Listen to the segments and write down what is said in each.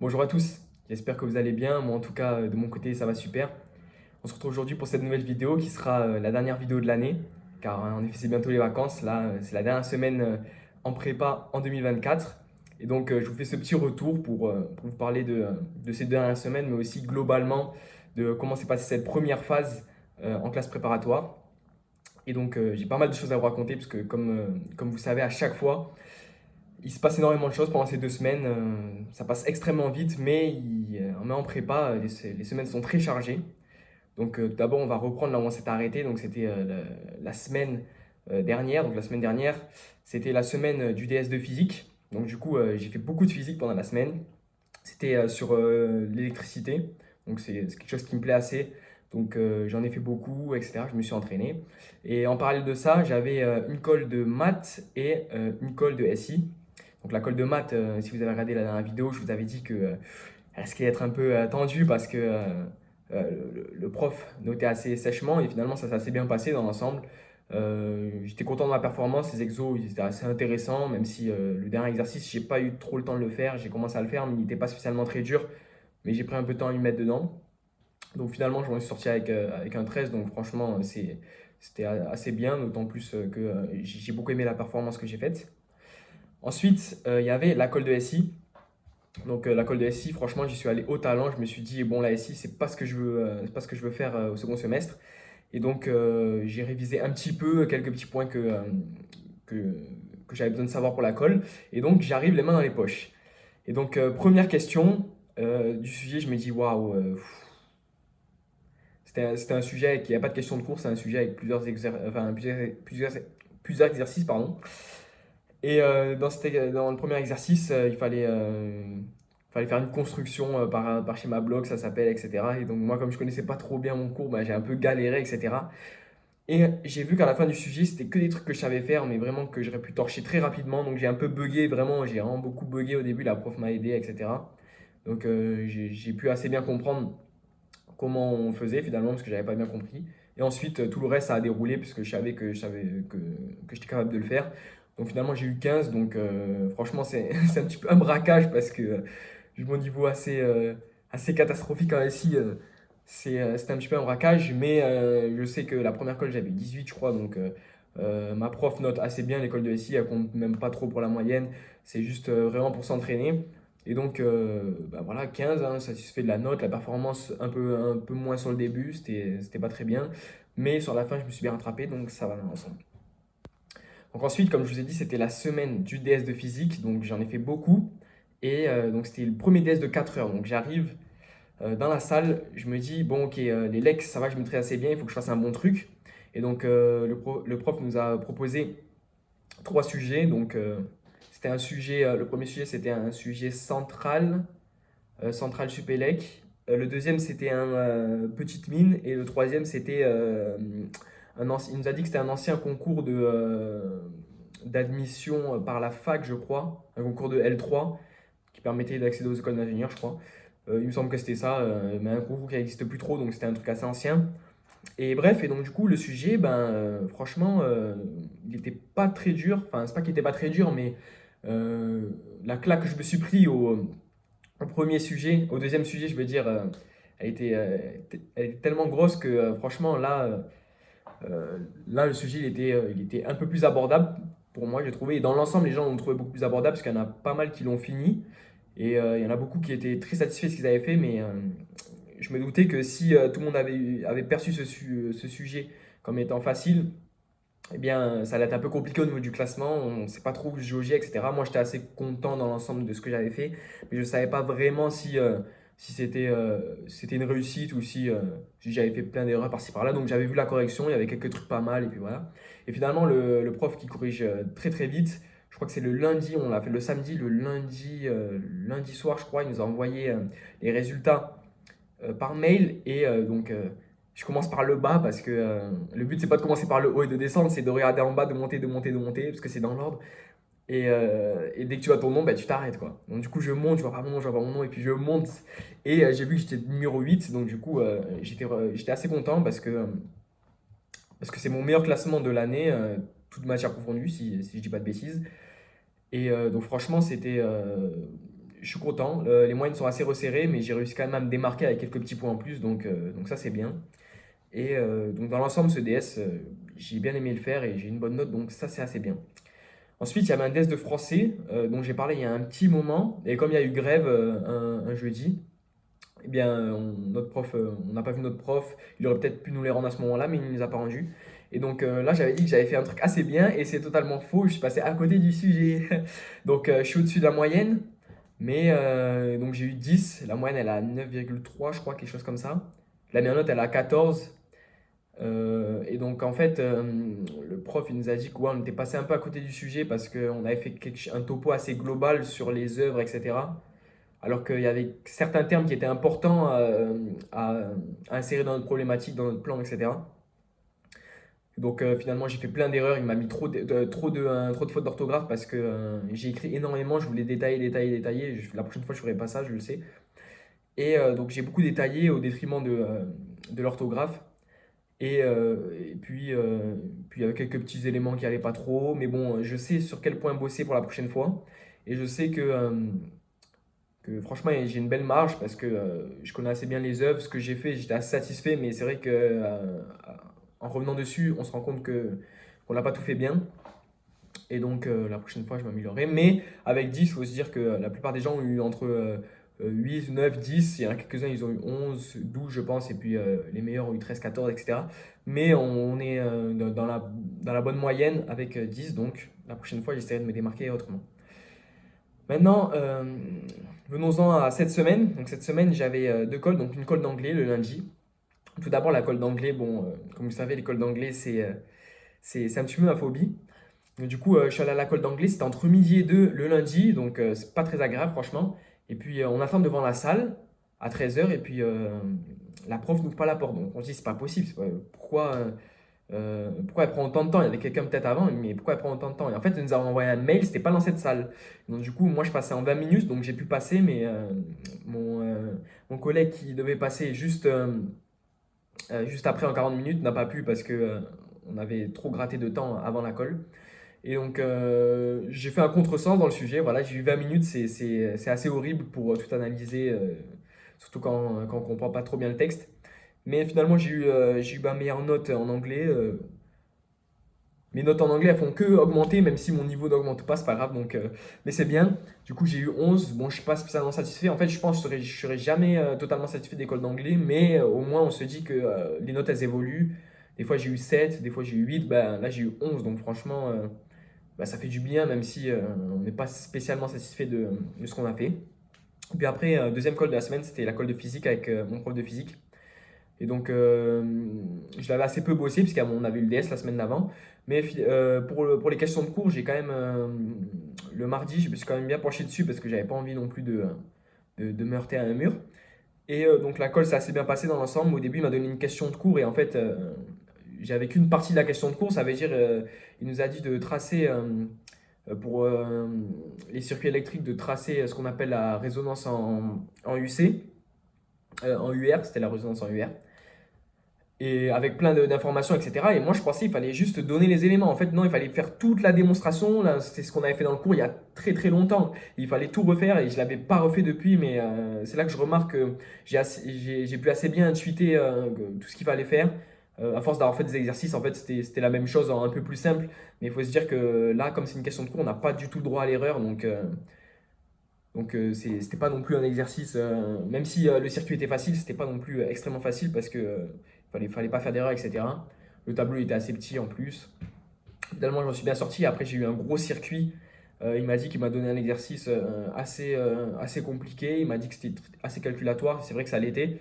Bonjour à tous, j'espère que vous allez bien. Moi, en tout cas, de mon côté, ça va super. On se retrouve aujourd'hui pour cette nouvelle vidéo qui sera la dernière vidéo de l'année, car en effet, c'est bientôt les vacances. Là, c'est la dernière semaine en prépa en 2024. Et donc, je vous fais ce petit retour pour vous parler de ces dernières semaines, mais aussi globalement de comment s'est passée cette première phase en classe préparatoire. Et donc, j'ai pas mal de choses à vous raconter, parce que comme vous savez, à chaque fois, il se passe énormément de choses pendant ces 2 semaines. Ça passe extrêmement vite, mais en prépa, les semaines sont très chargées. Donc, d'abord, on va reprendre là où on s'est arrêté. Donc, c'était la semaine dernière. Donc, la semaine dernière, c'était la semaine du DS de physique. Donc, du coup, j'ai fait beaucoup de physique pendant la semaine. C'était sur l'électricité. Donc, c'est quelque chose qui me plaît assez. Donc, j'en ai fait beaucoup, etc. Je me suis entraîné. Et en parallèle de ça, j'avais une colle de maths et une colle de SI. Donc la colle de maths, si vous avez regardé la dernière vidéo, je vous avais dit que elle risquait d'être un peu tendue parce que le prof notait assez sèchement et finalement ça s'est assez bien passé dans l'ensemble. J'étais content de ma performance, les exos ils étaient assez intéressants, même si le dernier exercice, j'ai pas eu trop le temps de le faire, j'ai commencé à le faire, mais il n'était pas spécialement très dur, mais j'ai pris un peu de temps à m'y mettre dedans. Donc finalement, je m'en suis sorti avec un 13, donc franchement, c'était assez bien, d'autant plus que j'ai beaucoup aimé la performance que j'ai faite. Ensuite, il y avait la colle de SI. Donc la colle de SI, franchement, j'y suis allé au talent. Je me suis dit, bon, la SI, c'est pas ce que je veux, c'est pas ce que je veux faire au second semestre. Et donc, j'ai révisé un petit peu quelques petits points que, que j'avais besoin de savoir pour la colle. Et donc, j'arrive les mains dans les poches. Et donc, première question du sujet, je me dis, waouh, c'était un sujet qui n'a pas de question de cours, c'est un sujet avec plusieurs exercices, pardon. Et dans le premier exercice, il fallait faire une construction par schéma bloc, ça s'appelle, etc. Et donc moi, comme je connaissais pas trop bien mon cours, bah, j'ai un peu galéré, etc. Et j'ai vu qu'à la fin du sujet, c'était que des trucs que je savais faire, mais vraiment que j'aurais pu torcher très rapidement. Donc j'ai un peu bugué, vraiment, j'ai vraiment beaucoup bugué au début, la prof m'a aidé, etc. Donc j'ai pu assez bien comprendre comment on faisait finalement, parce que j'avais pas bien compris. Et ensuite, tout le reste, ça a déroulé, puisque je savais que j'étais capable de le faire. Donc finalement, j'ai eu 15. Donc franchement, c'est c'est un petit peu un braquage, parce que vu mon niveau assez catastrophique en SI, c'était un petit peu un braquage. Mais je sais que la première colle, j'avais 18, je crois. Donc ma prof note assez bien l'école de SI, elle compte même pas trop pour la moyenne. C'est juste vraiment pour s'entraîner. Et donc, bah voilà, 15, hein, satisfait de la note, la performance un peu moins sur le début, c'était pas très bien, mais sur la fin, je me suis bien rattrapé, donc ça va dans l'ensemble. Donc ensuite, comme je vous ai dit, c'était la semaine du DS de physique, donc j'en ai fait beaucoup, et donc c'était le premier DS de 4 heures, donc j'arrive dans la salle, je me dis, bon ok, les legs, ça va, je maîtrise assez bien, il faut que je fasse un bon truc, et donc le prof nous a proposé 3 sujets, donc c'était le premier sujet c'était un sujet central Supélec. Le deuxième, c'était un petite mine. Et le troisième, c'était il nous a dit que c'était un ancien concours d'admission par la fac, je crois. Un concours de L3 qui permettait d'accéder aux écoles d'ingénieurs, je crois. Il me semble que c'était ça, mais un concours qui n'existe plus trop, donc c'était un truc assez ancien. Et bref, et donc du coup, le sujet, ben, franchement, il n'était pas très dur. Enfin, c'est pas qu'il n'était pas très dur, mais euh, la claque que je me suis pris au premier sujet, au deuxième sujet, je veux dire, elle était tellement grosse que franchement, là, le sujet, il était un peu plus abordable pour moi, j'ai trouvé. Et dans l'ensemble, les gens l'ont trouvé beaucoup plus abordable parce qu'il y en a pas mal qui l'ont fini. Et il y en a beaucoup qui étaient très satisfaits de ce qu'ils avaient fait. Mais je me doutais que si tout le monde avait perçu ce sujet comme étant facile, eh bien, ça allait être un peu compliqué au niveau du classement. On ne sait pas trop où se jauger, etc. Moi, j'étais assez content dans l'ensemble de ce que j'avais fait, mais je ne savais pas vraiment si c'était une réussite ou si j'avais fait plein d'erreurs par-ci par-là. Donc, j'avais vu la correction, il y avait quelques trucs pas mal, et puis voilà. Et finalement, le prof qui corrige très très vite, je crois que c'est le lundi, on l'a fait le samedi, lundi soir, je crois, il nous a envoyé les résultats par mail. Et donc, je commence par le bas parce que le but, c'est pas de commencer par le haut et de descendre, c'est de regarder en bas, de monter, de monter, de monter, parce que c'est dans l'ordre. Et dès que tu vois ton nom, bah, tu t'arrêtes, quoi. Donc, du coup, je monte, je vois pas mon nom, je vois pas mon nom, et puis je monte. Et j'ai vu que j'étais numéro 8, donc du coup, j'étais assez content parce que c'est mon meilleur classement de l'année, toute matière confondue, si je dis pas de bêtises. Et donc franchement, je suis content. Les moyennes sont assez resserrées, mais j'ai réussi quand même à me démarquer avec quelques petits points en plus, donc ça c'est bien. Et donc dans l'ensemble, ce DS, j'ai bien aimé le faire et j'ai une bonne note, donc ça c'est assez bien. Ensuite, il y avait un DS de français dont j'ai parlé il y a un petit moment, et comme il y a eu grève un jeudi, eh bien, on n'a pas vu notre prof. Il aurait peut-être pu nous les rendre à ce moment-là, mais il ne nous a pas rendus. Et donc là, j'avais dit que j'avais fait un truc assez bien, et c'est totalement faux. Je suis passé à côté du sujet. Donc, je suis au-dessus de la moyenne, mais donc j'ai eu 10. La moyenne, elle a 9,3, je crois, quelque chose comme ça. La meilleure note, elle a 14. Et donc, en fait, le prof, il nous a dit qu'on était passé un peu à côté du sujet parce qu'on avait fait un topo assez global sur les œuvres, etc. Alors qu'il y avait certains termes qui étaient importants à insérer dans notre problématique, dans notre plan, etc. Donc finalement, j'ai fait plein d'erreurs. Il m'a mis trop de fautes d'orthographe parce que j'ai écrit énormément. Je voulais détailler, détailler, détailler. La prochaine fois, je ne ferai pas ça, je le sais. Et donc j'ai beaucoup détaillé au détriment de l'orthographe. Et puis il y avait quelques petits éléments qui n'allaient pas trop. Mais bon, je sais sur quel point bosser pour la prochaine fois. Et je sais que franchement, j'ai une belle marge parce que je connais assez bien les œuvres. Ce que j'ai fait, j'étais assez satisfait, mais c'est vrai que en revenant dessus, on se rend compte qu'on n'a pas tout fait bien. Et donc, la prochaine fois, je m'améliorerai. Mais avec 10, il faut se dire que la plupart des gens ont eu entre 8, 9, 10. Il y en a quelques-uns, ils ont eu 11, 12, je pense. Et puis, les meilleurs ont eu 13, 14, etc. Mais on est dans la bonne moyenne avec 10. Donc, la prochaine fois, j'essaierai de me démarquer autrement. Maintenant, venons-en à cette semaine. Donc cette semaine, j'avais deux cols, donc une colle d'anglais le lundi. Tout d'abord, la colle d'anglais, bon, comme vous savez, l'école d'anglais, c'est un petit peu ma phobie. Donc, du coup, je suis allé à la colle d'anglais, c'était entre midi et 2 le lundi, donc c'est pas très agréable, franchement. Et puis, on attend devant la salle à 13h, et puis la prof n'ouvre pas la porte. Donc on se dit, c'est pas possible, pourquoi elle prend autant de temps? Il y avait quelqu'un peut-être avant, mais pourquoi elle prend autant de temps? Et en fait, elle nous a envoyé un mail, c'était pas dans cette salle. Donc du coup, moi je passais en 20 minutes, donc j'ai pu passer, mais mon collègue qui devait passer juste après en 40 minutes n'a pas pu parce que on avait trop gratté de temps avant la colle. Et donc j'ai fait un contresens dans le sujet, voilà, j'ai eu 20 minutes, c'est assez horrible pour tout analyser, surtout quand on comprend pas trop bien le texte. Mais finalement, j'ai eu ma meilleure note en anglais. Mes notes en anglais, elles font que augmenter, même si mon niveau n'augmente pas, c'est pas grave. Donc, mais c'est bien. Du coup, j'ai eu 11. Bon, je suis pas spécialement satisfait. En fait, je pense que je serai jamais totalement satisfait d'école d'anglais, mais au moins, on se dit que les notes, elles évoluent. Des fois, j'ai eu 7, des fois, j'ai eu 8. Ben, là, j'ai eu 11. Donc, franchement, ben, ça fait du bien, même si on n'est pas spécialement satisfait de ce qu'on a fait. Puis après, deuxième colle de la semaine, c'était la colle de physique avec mon prof de physique. Et donc, je l'avais assez peu bossé, puisqu'on avait eu le DS la semaine d'avant. Mais pour les questions de cours, j'ai quand même, le mardi, je me suis quand même bien penché dessus, parce que j'avais pas envie non plus de me heurter à un mur. Et donc, la colle s'est assez bien passée dans l'ensemble. Au début, il m'a donné une question de cours, et en fait, j'avais qu'une partie de la question de cours. Ça veut dire, il nous a dit de tracer, pour les circuits électriques, de tracer ce qu'on appelle la résonance en UC, en UR, c'était la résonance en UR et avec plein d'informations, etc. Et moi, je pensais qu'il fallait juste donner les éléments. En fait, non, il fallait faire toute la démonstration. Là, c'est ce qu'on avait fait dans le cours il y a très très longtemps. Il fallait tout refaire et je ne l'avais pas refait depuis, mais c'est là que je remarque que j'ai pu assez bien intuiter tout ce qu'il fallait faire. À force d'avoir fait des exercices, en fait, c'était la même chose en un peu plus simple. Mais il faut se dire que là, comme c'est une question de cours, on n'a pas du tout le droit à l'erreur. Donc, c'était pas non plus un exercice, même si le circuit était facile, c'était pas non plus extrêmement facile parce que fallait pas faire d'erreur, etc. Le tableau était assez petit en plus. Finalement, je m'en suis bien sorti. Après, j'ai eu un gros circuit. Il m'a dit qu'il m'a donné un exercice assez compliqué. Il m'a dit que c'était assez calculatoire. C'est vrai que ça l'était.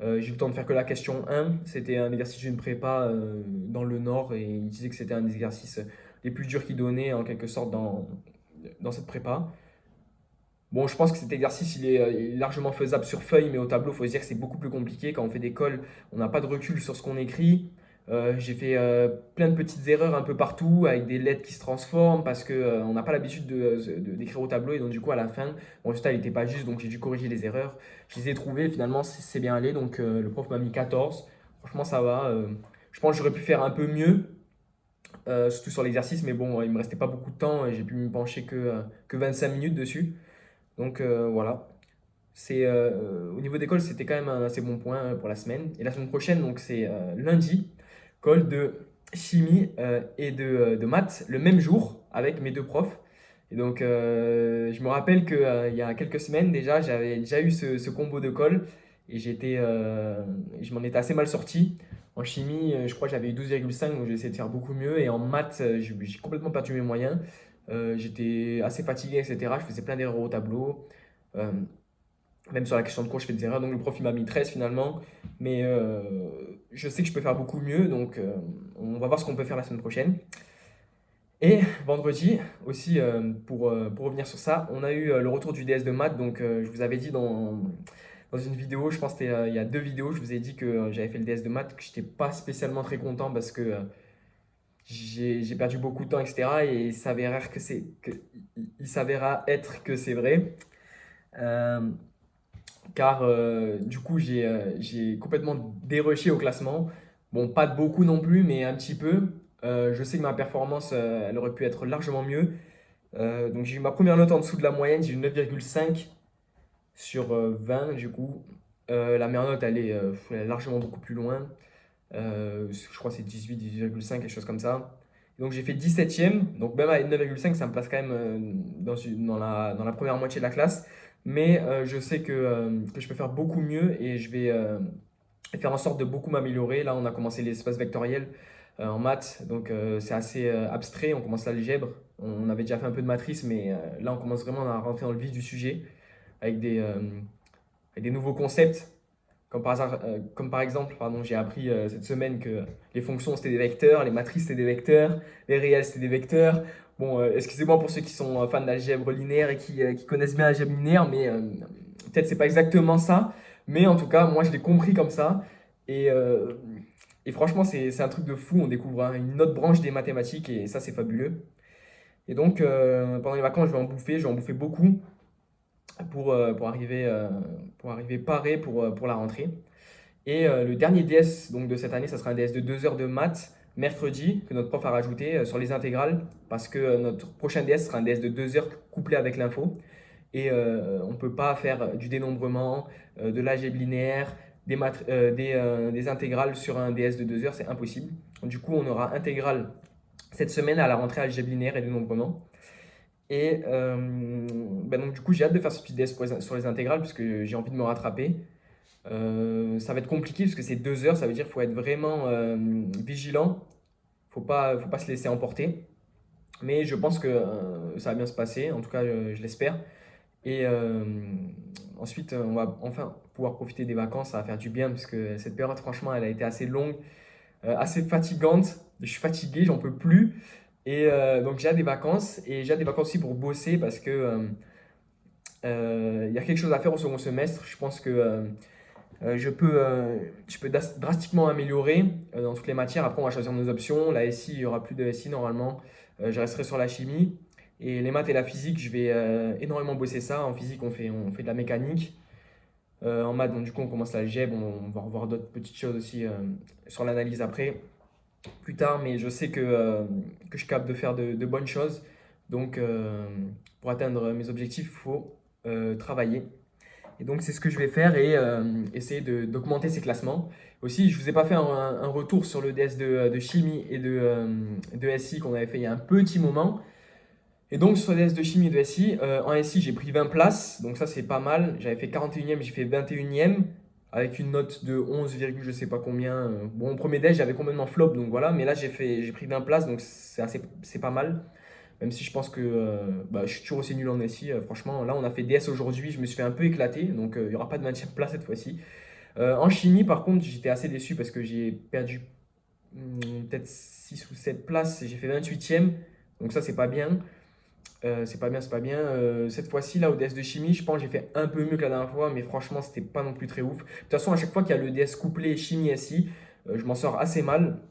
J'ai eu le temps de faire que la question 1. C'était un exercice d'une prépa dans le Nord et il disait que c'était un des exercices les plus durs qu'il donnait en quelque sorte dans cette prépa. Bon, je pense que cet exercice, il est largement faisable sur feuille, mais au tableau, il faut se dire que c'est beaucoup plus compliqué. Quand on fait des cols, on n'a pas de recul sur ce qu'on écrit. J'ai fait plein de petites erreurs un peu partout, avec des lettres qui se transforment, parce qu'on on n'a pas l'habitude d'écrire au tableau. Et donc, du coup, à la fin, mon résultat, il n'était pas juste, donc j'ai dû corriger les erreurs. Je les ai trouvées, finalement, c'est bien allé. Donc, le prof m'a mis 14. Franchement, ça va. Je pense que j'aurais pu faire un peu mieux, surtout sur l'exercice, mais bon, il me restait pas beaucoup de temps. Et j'ai pu me pencher que 25 minutes dessus. Donc voilà. Au niveau d'école, c'était quand même un assez bon point pour la semaine. Et la semaine prochaine, donc c'est lundi, colle de chimie et de maths le même jour avec mes deux profs. Et donc je me rappelle qu'il y a quelques semaines déjà, j'avais déjà eu ce combo de colle et je m'en étais assez mal sorti. En chimie, je crois que j'avais eu 12,5, donc j'ai essayé de faire beaucoup mieux. Et en maths, j'ai complètement perdu mes moyens. J'étais assez fatigué, etc. Je faisais plein d'erreurs au tableau. Euh, Même sur la question de cours, je fais des erreurs. Donc le prof, il m'a mis 13 finalement. Mais je sais que je peux faire beaucoup mieux. Donc on va voir ce qu'on peut faire la semaine prochaine. Et vendredi aussi, pour revenir sur ça, on a eu le retour du DS de maths. Donc je vous avais dit dans une vidéo, je pense que c'était il y a deux vidéos, je vous ai dit que j'avais fait le DS de maths, que je n'étais pas spécialement très content parce que j'ai perdu beaucoup de temps, etc. Et il s'avéra être que c'est vrai. Euh, Car du coup j'ai complètement dérushé au classement. Bon, pas de beaucoup non plus, mais un petit peu. Je sais que ma performance, elle aurait pu être largement mieux. Donc j'ai eu ma première note en dessous de la moyenne, j'ai eu 9,5 sur 20 du coup. La meilleure note, elle est largement beaucoup plus loin. Je crois que c'est 18,5, quelque chose comme ça. Donc j'ai fait 17e, donc même avec 9,5, ça me place quand même dans la première moitié de la classe. Mais je sais que je peux faire beaucoup mieux et je vais faire en sorte de beaucoup m'améliorer. Là, on a commencé l'espace vectoriel en maths, donc c'est assez abstrait. On commence l'algèbre. On avait déjà fait un peu de matrice, mais là, on commence vraiment à rentrer dans le vif du sujet avec avec des nouveaux concepts. Comme par exemple, pardon, j'ai appris cette semaine que les fonctions c'était des vecteurs, les matrices c'était des vecteurs, les réels c'était des vecteurs. Bon, excusez-moi pour ceux qui sont fans d'algèbre linéaire et qui connaissent bien l'algèbre linéaire, mais peut-être c'est pas exactement ça. Mais en tout cas, moi je l'ai compris comme ça. Et, euh, et franchement, c'est un truc de fou. On découvre une autre branche des mathématiques et ça c'est fabuleux. Et donc, pendant les vacances, je vais en bouffer beaucoup pour arriver paré pour la rentrée. Et le dernier DS donc, de cette année, ça sera un DS de 2 heures de maths mercredi que notre prof a rajouté sur les intégrales parce que notre prochain DS sera un DS de 2 heures couplé avec l'info. Et on ne peut pas faire du dénombrement, de l'algèbre linéaire, des intégrales sur un DS de 2 heures, c'est impossible. Du coup, on aura intégrale cette semaine à la rentrée algèbre linéaire et dénombrement. Et donc, du coup, j'ai hâte de faire ce petit DS sur les intégrales parce que j'ai envie de me rattraper. Ça va être compliqué parce que c'est 2 heures, ça veut dire qu'il faut être vraiment vigilant, faut pas se laisser emporter. Mais je pense que ça va bien se passer, en tout cas je l'espère. Et ensuite, on va enfin pouvoir profiter des vacances, ça va faire du bien parce que cette période, franchement, elle a été assez longue, assez fatigante. Je suis fatigué, j'en peux plus. Et donc j'ai hâte des vacances et j'ai hâte des vacances aussi pour bosser parce que il y a quelque chose à faire au second semestre. Je pense que je peux drastiquement améliorer dans toutes les matières. Après, on va choisir nos options. La SI, il n'y aura plus de SI normalement. Je resterai sur la chimie. Et les maths et la physique, je vais énormément bosser ça. En physique, on fait de la mécanique. En maths, donc, du coup, on commence l'algèbre. On va revoir d'autres petites choses aussi sur l'analyse après, plus tard. Mais je sais que je capte de faire de bonnes choses. Donc, pour atteindre mes objectifs, il faut travailler. Et donc, c'est ce que je vais faire et essayer d'augmenter ces classements. Aussi, je ne vous ai pas fait un retour sur le DS de chimie et de SI qu'on avait fait il y a un petit moment. Et donc, sur le DS de chimie et de SI, en SI, j'ai pris 20 places. Donc, ça, c'est pas mal. J'avais fait 41e, j'ai fait 21e avec une note de 11, je sais pas combien. Bon, au premier DS, j'avais complètement flop, donc voilà. Mais là, j'ai pris 20 places, donc c'est pas mal. Même si je pense que bah, je suis toujours aussi nul en SI, franchement. Là, on a fait DS aujourd'hui, je me suis fait un peu éclater, donc il n'y aura pas de maintien de place cette fois-ci. En chimie, par contre, j'étais assez déçu parce que j'ai perdu peut-être 6 ou 7 places et j'ai fait 28e. Donc ça, c'est pas bien. C'est pas bien, c'est pas bien. Cette fois-ci, là, au DS de chimie, je pense que j'ai fait un peu mieux que la dernière fois, mais franchement, c'était pas non plus très ouf. De toute façon, à chaque fois qu'il y a le DS couplé chimie SI, je m'en sors assez mal.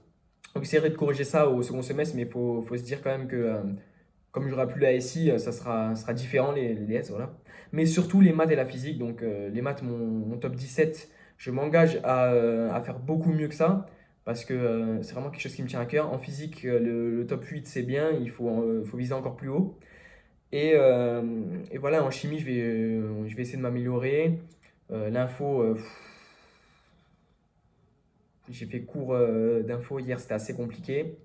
Donc, j'essaierai de corriger ça au second semestre, mais faut se dire quand même que comme j'aurai plus la SI, ça sera différent les DS, voilà. Mais surtout les maths et la physique. Donc les maths, mon top 17, je m'engage à faire beaucoup mieux que ça parce que c'est vraiment quelque chose qui me tient à cœur. En physique, le top 8, c'est bien, faut viser encore plus haut. Et voilà, en chimie, je vais essayer de m'améliorer. L'info, j'ai fait cours d'info hier, c'était assez compliqué.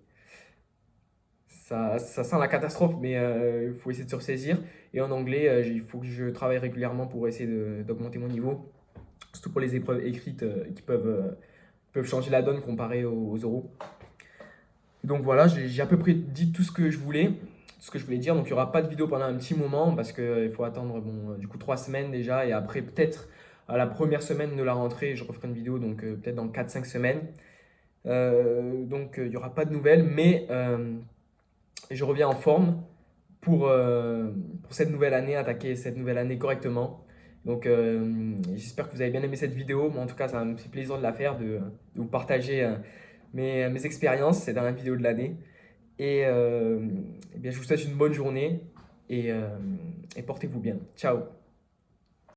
Ça sent la catastrophe, mais il faut essayer de se ressaisir. Et en anglais, il faut que je travaille régulièrement pour essayer d'augmenter mon niveau. Surtout pour les épreuves écrites qui peuvent changer la donne comparé aux oraux. Donc voilà, j'ai à peu près dit tout ce que je voulais, tout ce que je voulais dire. Donc il n'y aura pas de vidéo pendant un petit moment parce qu'il faut attendre bon, du coup 3 semaines déjà. Et après, peut-être à la première semaine de la rentrée, je referai une vidéo, donc peut-être dans 4 5 semaines. Donc il n'y aura pas de nouvelles, mais je reviens en forme pour cette nouvelle année, attaquer cette nouvelle année correctement. Donc j'espère que vous avez bien aimé cette vidéo. Moi en tout cas, ça me fait plaisir de la faire, de vous partager mes expériences, cette dernière vidéo de l'année. Et bien, je vous souhaite une bonne journée et portez-vous bien. Ciao!